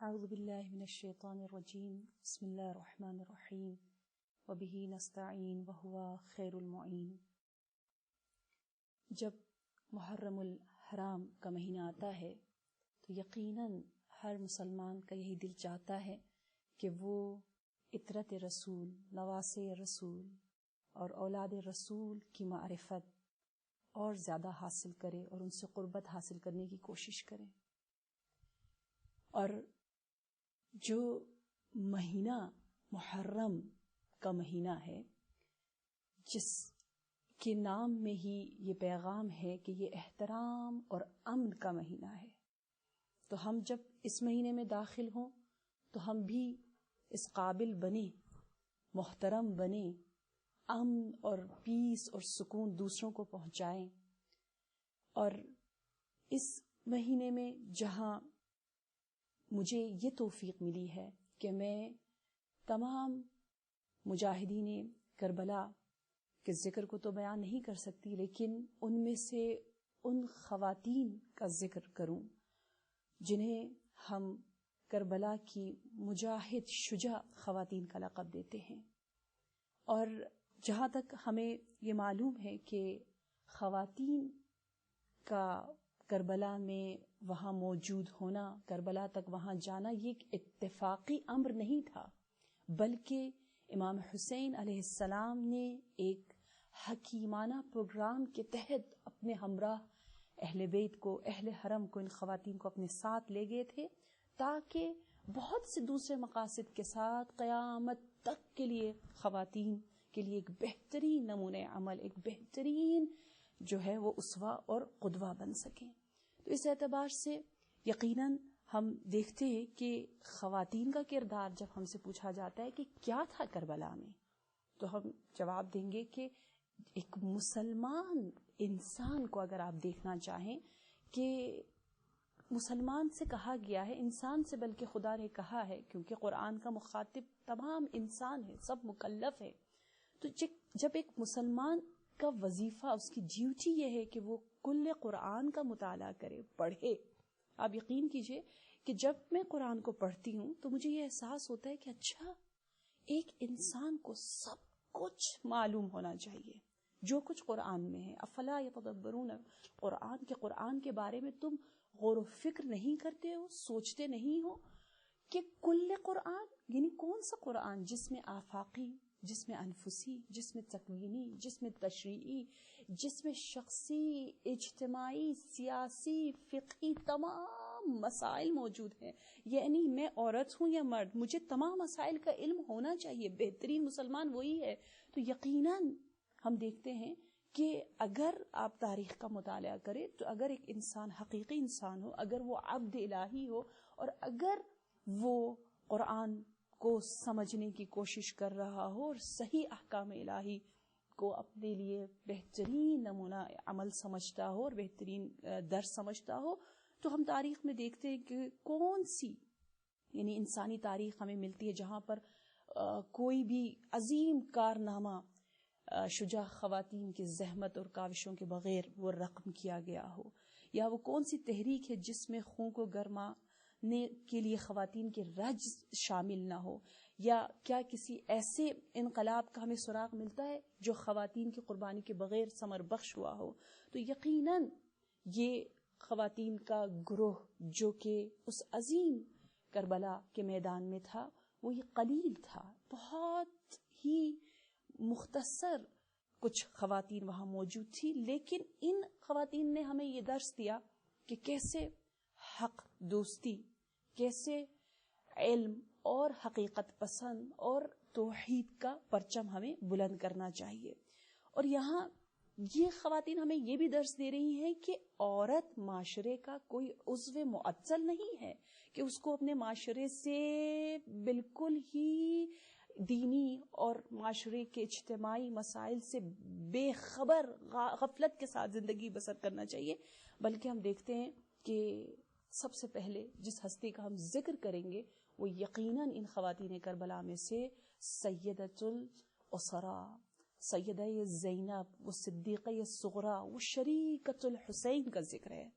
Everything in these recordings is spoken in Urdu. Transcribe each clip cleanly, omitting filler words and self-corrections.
اعوذ باللہ من الشیطان الرجیم بسم اللہ الرحمن الرحیم وبہ نستعین وہو خیر المعین۔ جب محرم الحرام کا مہینہ آتا ہے تو یقیناً ہر مسلمان کا یہی دل چاہتا ہے کہ وہ عطرت رسول، نواسے رسول اور اولاد رسول کی معرفت اور زیادہ حاصل کرے اور ان سے قربت حاصل کرنے کی کوشش کرے۔ اور جو مہینہ محرم کا مہینہ ہے، جس کے نام میں ہی یہ پیغام ہے کہ یہ احترام اور امن کا مہینہ ہے، تو ہم جب اس مہینے میں داخل ہوں تو ہم بھی اس قابل بنے، محترم بنے، امن اور پیس اور سکون دوسروں کو پہنچائیں۔ اور اس مہینے میں جہاں مجھے یہ توفیق ملی ہے کہ میں تمام مجاہدین کربلا کے ذکر کو تو بیان نہیں کر سکتی، لیکن ان میں سے ان خواتین کا ذکر کروں جنہیں ہم کربلا کی مجاہد شجاع خواتین کا لقب دیتے ہیں۔ اور جہاں تک ہمیں یہ معلوم ہے کہ خواتین کا کربلا میں وہاں موجود ہونا، کربلا تک وہاں جانا، یہ ایک اتفاقی امر نہیں تھا، بلکہ امام حسین علیہ السلام نے ایک حکیمانہ پروگرام کے تحت اپنے ہمراہ اہل بیت کو، اہل حرم کو، ان خواتین کو اپنے ساتھ لے گئے تھے تاکہ بہت سے دوسرے مقاصد کے ساتھ قیامت تک کے لیے خواتین کے لیے ایک بہترین نمونہ عمل، ایک بہترین جو ہے وہ اسوہ اور قدوہ بن سکیں۔ تو اس اعتبار سے یقیناً ہم دیکھتے ہیں کہ خواتین کا کردار جب ہم سے پوچھا جاتا ہے کہ کیا تھا کربلا میں، تو ہم جواب دیں گے کہ ایک مسلمان انسان کو اگر آپ دیکھنا چاہیں کہ مسلمان سے کہا گیا ہے، انسان سے بلکہ خدا نے کہا ہے، کیونکہ قرآن کا مخاطب تمام انسان ہے، سب مکلف ہے۔ تو جب ایک مسلمان کا وظیفہ، اس کی ڈیوٹی یہ ہے کہ وہ کل قرآن کا مطالعہ کرے، پڑھے۔ آپ یقین کیجئے کہ جب میں قرآن کو پڑھتی ہوں تو مجھے یہ احساس ہوتا ہے کہ اچھا، ایک انسان کو سب کچھ معلوم ہونا چاہیے جو کچھ قرآن میں ہے۔ افلا یتدبرون قرآن، کے قرآن کے بارے میں تم غور و فکر نہیں کرتے ہو، سوچتے نہیں ہو کہ کل قرآن یعنی کون سا قرآن، جس میں آفاقی، جس میں انفسی، جس میں تکوینی، جس میں تشریعی، جس میں شخصی، اجتماعی، سیاسی، فقہی تمام مسائل موجود ہیں۔ یعنی میں عورت ہوں یا مرد، مجھے تمام مسائل کا علم ہونا چاہیے۔ بہترین مسلمان وہی ہے۔ تو یقیناً ہم دیکھتے ہیں کہ اگر آپ تاریخ کا مطالعہ کریں تو اگر ایک انسان حقیقی انسان ہو، اگر وہ عبد الہی ہو، اور اگر وہ قرآن کو سمجھنے کی کوشش کر رہا ہو اور صحیح احکام الہی کو اپنے لیے بہترین نمونہ عمل سمجھتا ہو اور بہترین درس سمجھتا ہو، تو ہم تاریخ میں دیکھتے ہیں کہ کون سی یعنی انسانی تاریخ ہمیں ملتی ہے جہاں پر کوئی بھی عظیم کارنامہ شجاع خواتین کی زحمت اور کاوشوں کے بغیر وہ رقم کیا گیا ہو، یا وہ کون سی تحریک ہے جس میں خون کو گرمانے کے لیے خواتین کے رج شامل نہ ہو، یا کیا کسی ایسے انقلاب کا ہمیں سراغ ملتا ہے جو خواتین کی قربانی کے بغیر ثمر بخش ہوا ہو۔ تو یقیناً یہ خواتین کا گروہ جو کہ اس عظیم کربلا کے میدان میں تھا، وہ یہ قلیل تھا، بہت ہی مختصر کچھ خواتین وہاں موجود تھی، لیکن ان خواتین نے ہمیں یہ درس دیا کہ کیسے حق دوستی، کیسے علم اور حقیقت پسند اور توحید کا پرچم ہمیں بلند کرنا چاہیے۔ اور یہاں یہ خواتین ہمیں یہ بھی درس دے رہی ہیں کہ عورت معاشرے کا کوئی عضو معطل نہیں ہے، کہ اس کو اپنے معاشرے سے بالکل ہی دینی اور معاشرے کے اجتماعی مسائل سے بے خبر غفلت کے ساتھ زندگی بسر کرنا چاہیے، بلکہ ہم دیکھتے ہیں کہ سب سے پہلے جس ہستی کا ہم ذکر کریں گے وہ یقیناً ان خواتین کربلا میں سے سیدۃ الاسراء، سیدہ زینب، وہ صدیقہ صغریٰ، وہ شریکۃ الحسین کا ذکر ہے۔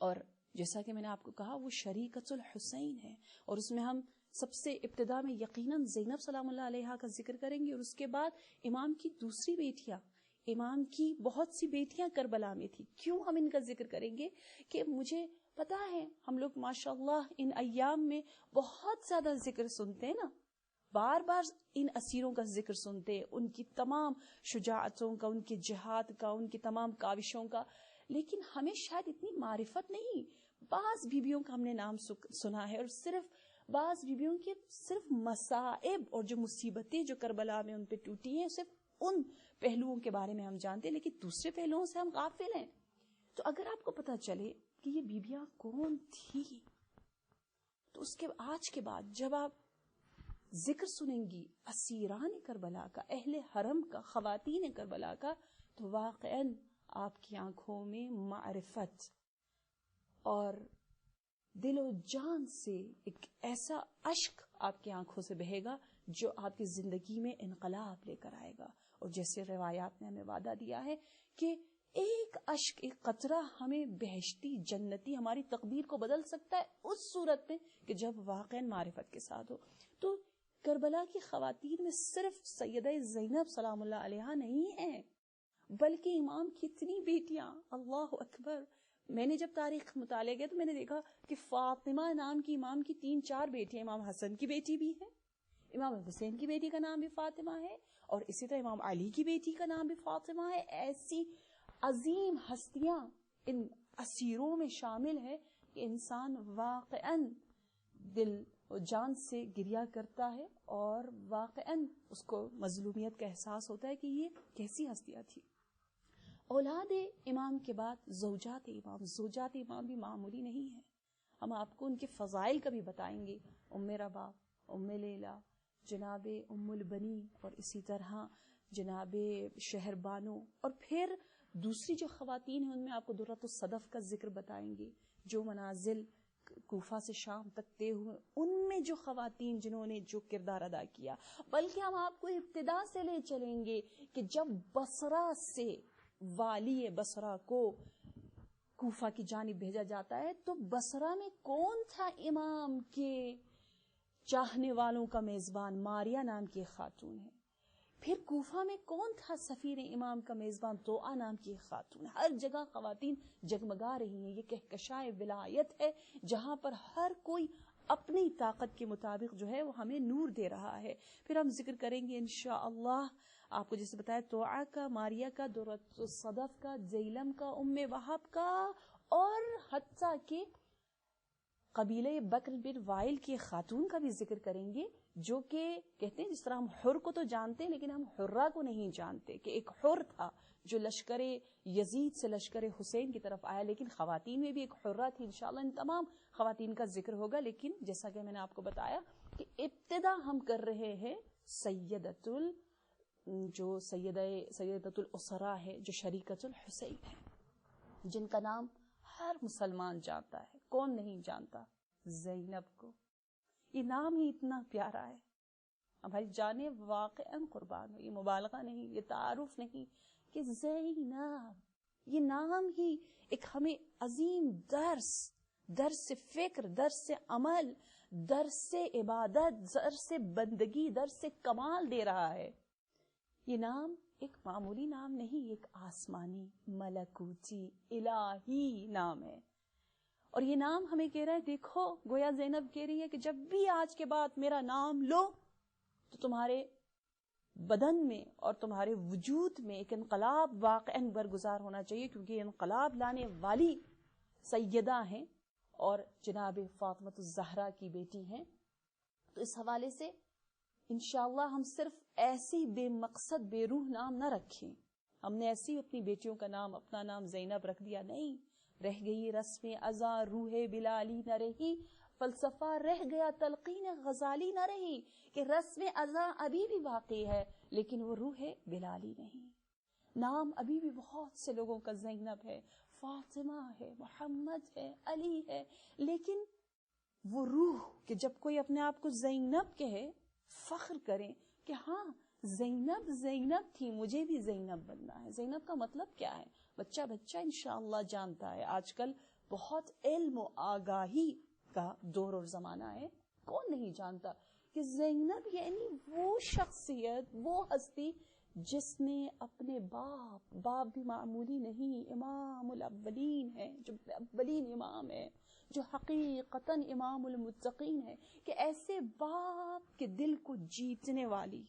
اور جیسا کہ میں نے آپ کو کہا وہ شریکۃ الحسین ہے، اور اس میں ہم سب سے ابتدا میں یقیناً زینب سلام اللہ علیہا کا ذکر کریں گے، اور اس کے بعد امام کی دوسری بیٹیاں، امام کی بہت سی بیٹیاں کربلا میں تھی. کیوں ہم ان کا ذکر کریں گے؟ کہ مجھے پتا ہے ہم لوگ ماشاءاللہ ان ایام میں بہت زیادہ ذکر سنتے ہیں نا، بار بار ان اسیروں کا ذکر سنتے، ان کی تمام شجاعتوں کا، ان کے جہاد کا، ان کی تمام کاوشوں کا، لیکن ہمیں شاید اتنی معرفت نہیں. بعض بیویوں کا ہم نے نام سنا ہے، اور صرف بعض بیویوں کے صرف مصائب اور جو مصیبتیں جو کربلا میں ان پہ ٹوٹی ہیں صرف ان پہلوؤں کے بارے میں ہم جانتے ہیں، لیکن دوسرے پہلوؤں سے ہم غافل ہیں. تو اگر آپ کو پتہ چلے کہ یہ بیویاں کون تھی، تو اس کے آج کے بعد جب آپ ذکر سنیں گی اسیران کربلا کا، اہل حرم کا، خواتین کربلا کا، تو واقعاً آپ کی آنکھوں میں معرفت اور دل و جان سے ایک ایسا اشک آپ کی آنکھوں سے بہے گا جو آپ کی زندگی میں انقلاب لے کر آئے گا. اور جیسے روایات نے ہمیں وعدہ دیا ہے کہ ایک اشک، ایک قطرہ ہمیں بہشتی جنتی ہماری تقدیر کو بدل سکتا ہے اس صورت میں کہ جب واقعا معرفت کے ساتھ ہو. تو کربلا کی خواتین میں صرف سیدہ زینب سلام اللہ علیہا نہیں ہے، بلکہ امام کی اتنی بیٹیاں، اللہ اکبر. میں نے جب تاریخ مطالعہ کیا تو میں نے دیکھا کہ فاطمہ نام کی امام کی 3-4 بیٹیاں، امام حسن کی بیٹی بھی ہے، امام حسین کی بیٹی کا نام بھی فاطمہ ہے، اور اسی طرح امام علی کی بیٹی کا نام بھی فاطمہ ہے. ایسی عظیم ہستیاں ان اسیروں میں شامل ہے کہ انسان واقعاً دل و جان سے گریہ کرتا ہے، اور واقعاً اس کو مظلومیت کا احساس ہوتا ہے کہ یہ کیسی ہستیاں تھی. اولاد امام کے بعد زوجات امام بھی معمولی نہیں ہے. ہم آپ کو ان کے فضائل کا بھی بتائیں گے. ام رباب، ام لیلا، جناب ام البنی، اور اسی طرح جناب شہر بانو، اور پھر دوسری جو خواتین ہیں ان میں آپ کو درۃ الصدف کا ذکر بتائیں گے، جو منازل کوفہ سے شام تک طے ہوئے، ان میں جو خواتین جنہوں نے جو کردار ادا کیا. بلکہ ہم آپ کو ابتدا سے لے چلیں گے کہ جب بصرہ سے والی بصرہ کو کوفہ کی جانب بھیجا جاتا ہے تو بصرہ میں کون تھا امام کے چاہنے والوں کا میزبان؟ ماریہ نام کی ایک خاتون ہے. پھر کوفہ میں کون تھا سفیر امام کا میزبان؟ توآ نام کی ایک خاتون ہے. ہر جگہ خواتین جگمگا رہی ہیں. یہ کہکشائے ولایت ہے جہاں پر ہر کوئی اپنی طاقت کے مطابق جو ہے وہ ہمیں نور دے رہا ہے. پھر ہم ذکر کریں گے انشاءاللہ آپ کو جیسے بتایا توآ کا، ماریہ کا، درۃ الصدف کا، زیلم کا، ام وہب کا، اور حتیٰ کہ قبیلہ بکر بن وائل کی خاتون کا بھی ذکر کریں گے، جو کہ کہتے ہیں جس طرح ہم حر کو تو جانتے ہیں لیکن ہم حرہ کو نہیں جانتے، کہ ایک حر تھا جو لشکر یزید سے لشکر حسین کی طرف آیا، لیکن خواتین میں بھی ایک حرہ تھی. انشاءاللہ ان تمام خواتین کا ذکر ہوگا، لیکن جیسا کہ میں نے آپ کو بتایا کہ ابتدا ہم کر رہے ہیں سیدۃ الاسرا ہے، جو شریکۃ الحسین ہے، جن کا نام ہر مسلمان جانتا ہے. کون نہیں جانتا؟ زینب کو. یہ نام ہی اتنا پیارا ہے، ہماری جانیں واقعاً قربان ہو. یہ مبالغہ نہیں، یہ تعارف نہیں، کہ زینب یہ نام ہی ایک ہمیں عظیم درس فکر، درس عمل، درس عبادت، درس بندگی، درس کمال دے رہا ہے. یہ نام ایک معمولی نام نہیں، ایک آسمانی، ملکوتی، الہی نام ہے. اور یہ نام ہمیں کہہ رہا ہے، دیکھو گویا زینب کہہ رہی ہے کہ جب بھی آج کے بعد میرا نام لو تو تمہارے بدن میں اور تمہارے وجود میں ایک انقلاب واقعاً برگزار ہونا چاہیے، کیونکہ یہ انقلاب لانے والی سیدہ ہیں اور جناب فاطمہ الزہرا کی بیٹی ہیں. تو اس حوالے سے انشاءاللہ ہم صرف ایسی بے مقصد بے روح نام نہ رکھیں. ہم نے ایسی اپنی بیٹیوں کا نام، اپنا نام زینب رکھ دیا، نہیں. رہ گئی رسم ازاں روح بلالی نہ رہی، فلسفہ رہ گیا تلقین غزالی نہ رہی، کہ رسم ازاں ابھی بھی باقی ہے لیکن وہ روح بلالی نہیں. نام ابھی بھی بہت سے لوگوں کا زینب ہے، فاطمہ ہے، محمد ہے، علی ہے، لیکن وہ روح کہ جب کوئی اپنے آپ کو زینب کہے، فخر کریں کہ ہاں زینب تھی، مجھے بھی زینب بننا ہے. زینب کا مطلب کیا ہے؟ بچہ انشاءاللہ جانتا ہے. آج کل بہت علم و آگاہی کا دور اور زمانہ ہے. کون نہیں جانتا کہ زینب یعنی وہ شخصیت، وہ ہستی جس نے اپنے باپ بھی معمولی نہیں، امام الاولین ہے، جو اولین امام ہے، جو حقیقتاً امام المتقین ہے، کہ ایسے باپ کے دل کو جیتنے والی